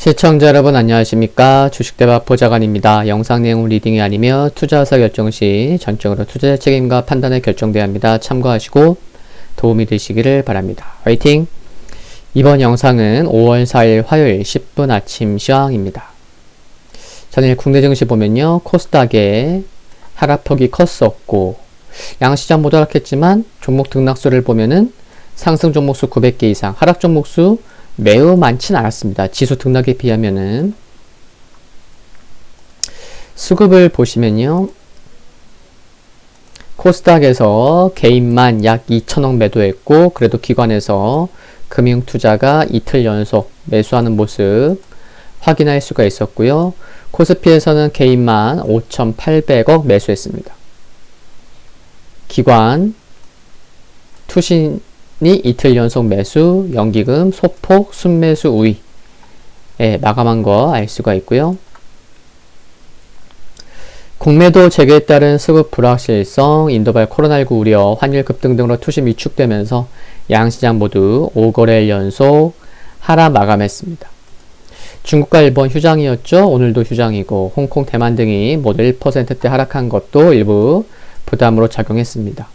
시청자 여러분 안녕하십니까. 주식대박 보좌관입니다. 영상 내용 리딩이 아니며 투자사 결정 시 전적으로 투자자 책임과 판단에 결정돼야 합니다. 참고하시고 도움이 되시기를 바랍니다. 화이팅! 이번 영상은 5월 4일 화요일 10분 아침 시황입니다. 전일 국내 증시 보면요. 코스닥에 하락폭이 컸었고 양시장 모두 하락했지만 종목 등락수를 보면은 상승 종목수 900개 이상, 하락 종목수 매우 많진 않았습니다. 지수 등락에 비하면은. 수급을 보시면요. 코스닥에서 개인만 약 2천억 매도했고 그래도 기관에서 금융투자가 이틀 연속 매수하는 모습 확인할 수가 있었고요. 코스피에서는 개인만 5,800억 매수했습니다. 기관 투신이 이틀 연속 매수, 연기금, 소폭, 순매수 우위에 마감한 거 알 수가 있고요. 공매도 재개에 따른 수급 불확실성, 인도발 코로나19 우려, 환율 급등 등으로 투심 위축되면서 양시장 모두 5거래일 연속 하락 마감했습니다. 중국과 일본 휴장이었죠. 오늘도 휴장이고 홍콩, 대만 등이 모두 1%대 하락한 것도 일부 부담으로 작용했습니다.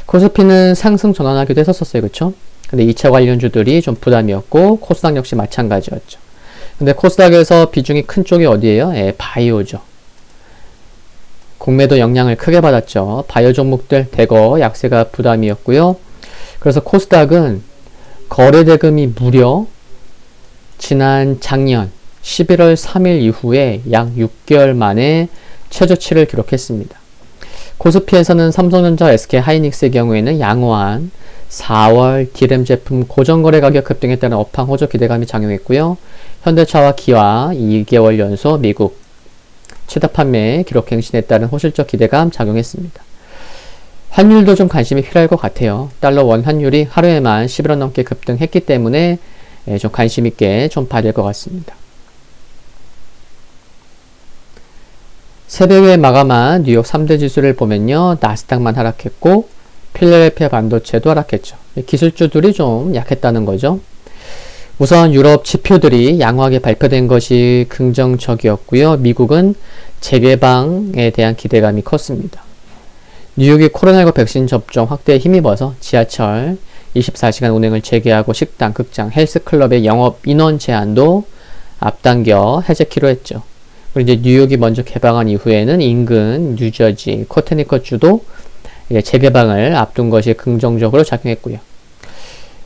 코스피는 상승 전환하기도 했었어요. 그쵸? 근데 2차 관련주들이 좀 부담이었고 코스닥 역시 마찬가지였죠. 근데 코스닥에서 비중이 큰 쪽이 어디예요? 바이오죠. 공매도 영향을 크게 받았죠. 바이오 종목들 대거 약세가 부담이었고요. 그래서 코스닥은 거래 대금이 무려 지난 작년 11월 3일 이후에 약 6개월 만에 최저치를 기록했습니다. 코스피에서는 삼성전자, SK하이닉스의 경우에는 양호한 4월 D램 제품 고정거래 가격 급등에 따른 업황 호조 기대감이 작용했고요. 현대차와 기아 2개월 연속 미국 최다 판매 기록 갱신에 따른 호실적 기대감 작용했습니다. 환율도 좀 관심이 필요할 것 같아요. 달러 원 환율이 하루에만 11원 넘게 급등했기 때문에 좀 관심 있게 좀 봐야 될 것 같습니다. 새벽에 마감한 뉴욕 3대 지수를 보면요. 나스닥만 하락했고 필라델피아 반도체도 하락했죠. 기술주들이 좀 약했다는 거죠. 우선 유럽 지표들이 양호하게 발표된 것이 긍정적이었고요. 미국은 재개방에 대한 기대감이 컸습니다. 뉴욕이 코로나19 백신 접종 확대에 힘입어서 지하철 24시간 운행을 재개하고 식당, 극장, 헬스클럽의 영업 인원 제한도 앞당겨 해제키로 했죠. 그리고 이제 뉴욕이 먼저 개방한 이후에는 인근 뉴저지, 코네티컷주도 재개방을 앞둔 것이 긍정적으로 작용했고요.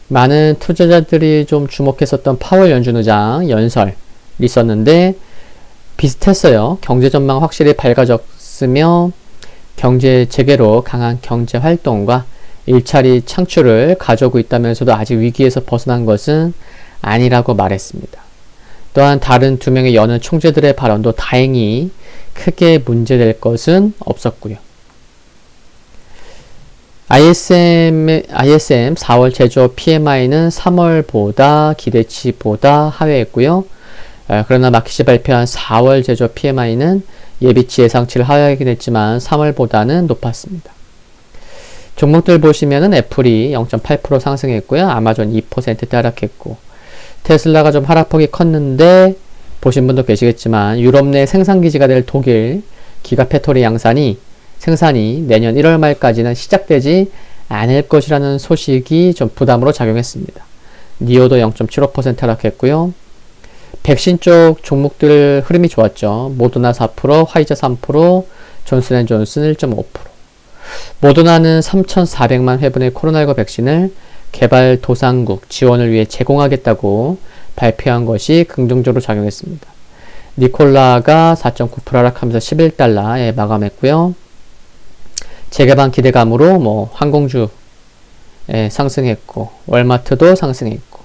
많은 투자자들이 좀 주목했었던 파월 연준 의장 연설이 있었는데 비슷했어요. 경제 전망 확실히 밝아졌으며 경제 재개로 강한 경제 활동과 일자리 창출을 가져오고 있다면서도 아직 위기에서 벗어난 것은 아니라고 말했습니다. 또한 다른 두 명의 여느 총재들의 발언도 다행히 크게 문제될 것은 없었고요. ISM 4월 제조업 PMI는 3월보다 기대치보다 하회했고요. 그러나 마켓이 발표한 4월 제조업 PMI는 예비치 예상치를 하회하긴 했지만 3월보다는 높았습니다. 종목들 보시면은 애플이 0.8% 상승했고요. 아마존 2% 하락했고 테슬라가 좀 하락폭이 컸는데 보신 분도 계시겠지만 유럽 내 생산기지가 될 독일 기가팩토리 생산이 내년 1월 말까지는 시작되지 않을 것이라는 소식이 좀 부담으로 작용했습니다. 니오도 0.75% 하락했고요. 백신 쪽 종목들 흐름이 좋았죠. 모더나 4%, 화이자 3%, 존슨앤존슨 1.5%. 모더나는 3,400만 회분의 코로나19 백신을 개발도상국 지원을 위해 제공하겠다고 발표한 것이 긍정적으로 작용했습니다. 니콜라가 4.9% 하락하면서 11달러에 마감했고요. 재개방 기대감으로 항공주 상승했고 월마트도 상승했고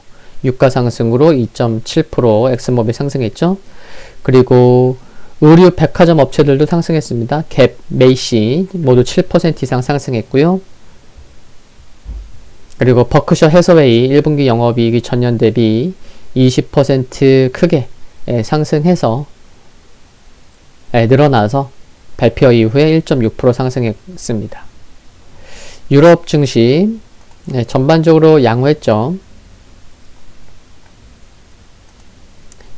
유가 상승으로 2.7% 엑스모빌 상승했죠. 그리고 의류 백화점 업체들도 상승했습니다. 갭, 메이시 모두 7% 이상 상승했고요. 그리고 버크셔 해서웨이 1분기 영업이익이 전년 대비 20% 크게 상승해서 늘어나서 발표 이후에 1.6% 상승했습니다. 유럽 증시 전반적으로 양호했죠.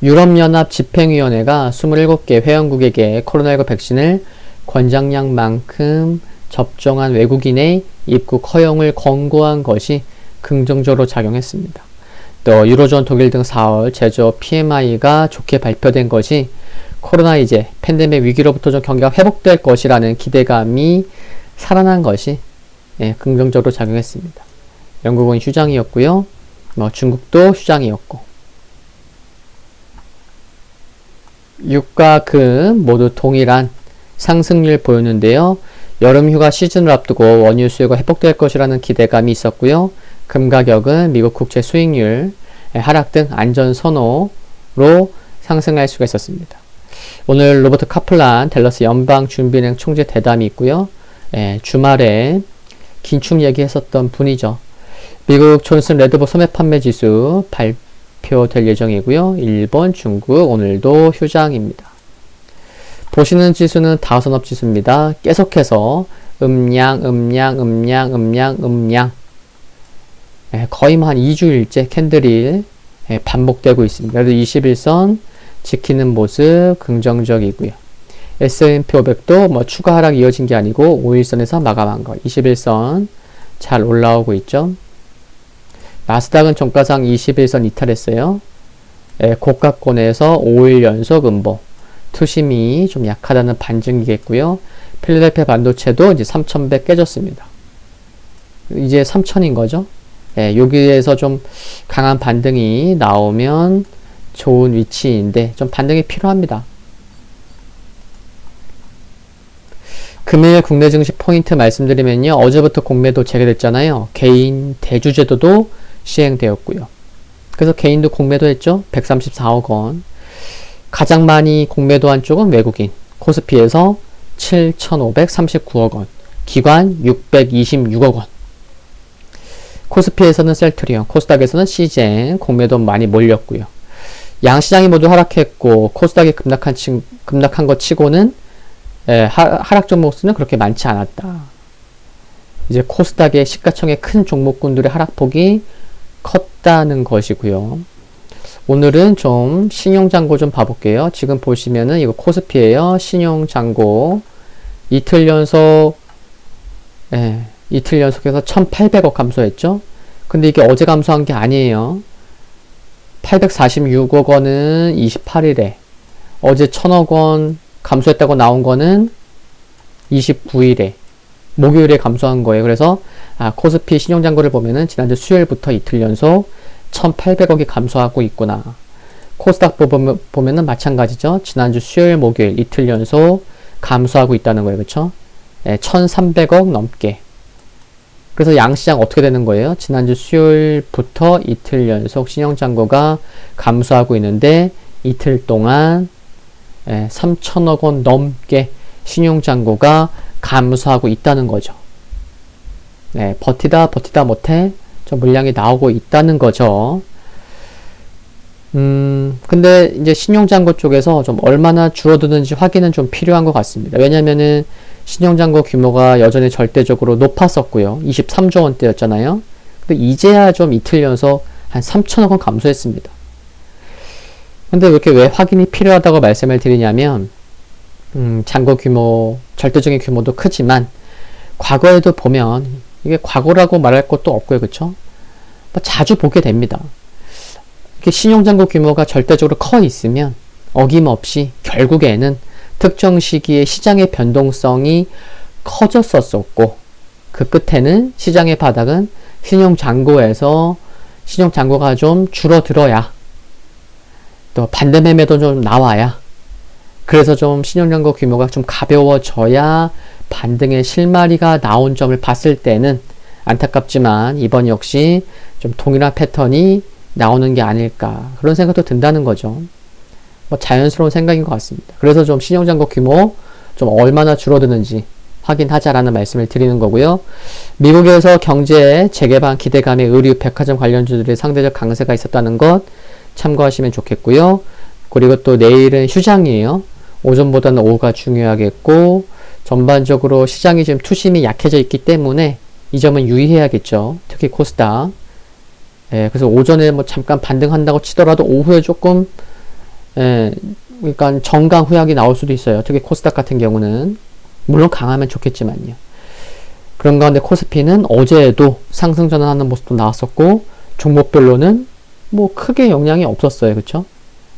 유럽연합 집행위원회가 27개 회원국에게 코로나19 백신을 권장량만큼 접종한 외국인의 입국 허용을 권고한 것이 긍정적으로 작용했습니다. 또 유로존, 독일 등 4월 제조업 PMI가 좋게 발표된 것이 코로나 이제 팬데믹 위기로부터 좀 경기가 회복될 것이라는 기대감이 살아난 것이 긍정적으로 작용했습니다. 영국은 휴장이었고요. 중국도 휴장이었고, 유가, 금 모두 동일한 상승률 보였는데요. 여름 휴가 시즌을 앞두고 원유 수요가 회복될 것이라는 기대감이 있었고요. 금 가격은 미국 국채 수익률 하락 등 안전 선호로 상승할 수가 있었습니다. 오늘 로버트 카플란 댈러스 연방준비은행 총재 대담이 있고요. 주말에 긴축 얘기했었던 분이죠. 미국 존슨 레드보 소매 판매 지수 발표될 예정이고요. 일본, 중국 오늘도 휴장입니다. 보시는 지수는 다우선업 지수입니다. 계속해서 음양 거의 한 2주일째 캔들이 반복되고 있습니다. 그래도 21선 지키는 모습 긍정적이고요. S&P 500도 추가 하락 이어진 게 아니고 5일선에서 마감한 거. 21선 잘 올라오고 있죠. 나스닥은 종가상 21선 이탈했어요. 고가권에서 5일 연속 음보. 투심이 좀 약하다는 반증이겠고요. 필라델피아 반도체도 이제 3100 깨졌습니다. 이제 3000인 거죠. 여기에서 좀 강한 반등이 나오면 좋은 위치인데 좀 반등이 필요합니다. 금일 국내 증시 포인트 말씀드리면요. 어제부터 공매도 재개됐잖아요. 개인 대주제도도 시행되었고요. 그래서 개인도 공매도 했죠. 134억 원. 가장 많이 공매도한 쪽은 외국인. 코스피에서 7,539억 원. 기관 626억 원. 코스피에서는 셀트리온, 코스닥에서는 시젠 공매도 많이 몰렸고요. 양시장이 모두 하락했고 코스닥이 급락한 것 치고는 하락 종목 수는 그렇게 많지 않았다. 이제 코스닥의 시가총액 큰 종목군들의 하락폭이 컸다는 것이고요. 오늘은 좀 신용잔고 좀 봐볼게요. 지금 보시면은 이거 코스피예요. 신용잔고 이틀 연속해서 1,800억 감소했죠. 근데 이게 어제 감소한 게 아니에요. 846억 원은 28일에, 어제 1,000억 원 감소했다고 나온 거는 29일에, 목요일에 감소한 거예요. 그래서 코스피 신용잔고를 보면은 지난주 수요일부터 이틀 연속 1,800억이 감소하고 있구나. 코스닥 보면은 마찬가지죠. 지난주 수요일, 목요일 이틀 연속 감소하고 있다는 거예요. 그렇죠? 1,300억 넘게. 그래서 양시장 어떻게 되는 거예요? 지난주 수요일부터 이틀 연속 신용잔고가 감소하고 있는데 이틀 동안 3천억 원 넘게 신용잔고가 감소하고 있다는 거죠. 버티다 못해 좀 물량이 나오고 있다는 거죠. 근데 이제 신용잔고 쪽에서 좀 얼마나 줄어드는지 확인은 좀 필요한 것 같습니다. 왜냐면은 신용잔고 규모가 여전히 절대적으로 높았었고요. 23조 원대였잖아요. 근데 이제야 좀 이틀 연속 한 3천억 원 감소했습니다. 근데 이렇게 왜 확인이 필요하다고 말씀을 드리냐면, 잔고 규모, 절대적인 규모도 크지만, 과거에도 보면, 이게 과거라고 말할 것도 없고요. 그쵸? 자주 보게 됩니다. 이렇게 신용잔고 규모가 절대적으로 커 있으면, 어김없이 결국에는 특정 시기에 시장의 변동성이 커졌었고, 그 끝에는 시장의 바닥은 신용잔고에서 신용잔고가 좀 줄어들어야, 또 반대 매매도 좀 나와야, 그래서 좀 신용잔고 규모가 좀 가벼워져야 반등의 실마리가 나온 점을 봤을 때는 안타깝지만 이번 역시 좀 동일한 패턴이 나오는 게 아닐까, 그런 생각도 든다는 거죠. 자연스러운 생각인 것 같습니다. 그래서 좀 신용잔고 규모 좀 얼마나 줄어드는지 확인하자라는 말씀을 드리는 거고요. 미국에서 경제 재개방 기대감에 의류, 백화점 관련주들의 상대적 강세가 있었다는 것 참고하시면 좋겠고요. 그리고 또 내일은 휴장이에요. 오전보다는 오후가 중요하겠고, 전반적으로 시장이 지금 투심이 약해져 있기 때문에 이 점은 유의해야겠죠. 특히 코스닥. 그래서 오전에 잠깐 반등한다고 치더라도 오후에 조금 예, 그러니까 정강 후약이 나올 수도 있어요. 특히 코스닥 같은 경우는 물론 강하면 좋겠지만요. 그런 가운데 코스피는 어제에도 상승 전환하는 모습도 나왔었고 종목별로는 뭐 크게 영향이 없었어요. 그쵸?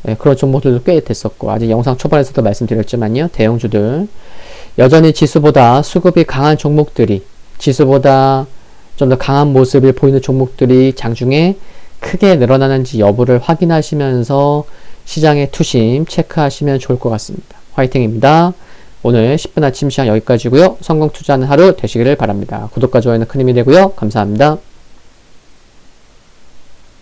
예, 그런 종목들도 꽤 됐었고 아직 영상 초반에서도 말씀드렸지만요. 대형주들 여전히 지수보다 수급이 강한 종목들이 지수보다 좀 더 강한 모습을 보이는 종목들이 장중에 크게 늘어나는지 여부를 확인하시면서 시장의 투심 체크하시면 좋을 것 같습니다. 화이팅입니다. 오늘 10분 아침 시장 여기까지고요. 성공 투자하는 하루 되시기를 바랍니다. 구독과 좋아요는 큰 힘이 되고요. 감사합니다.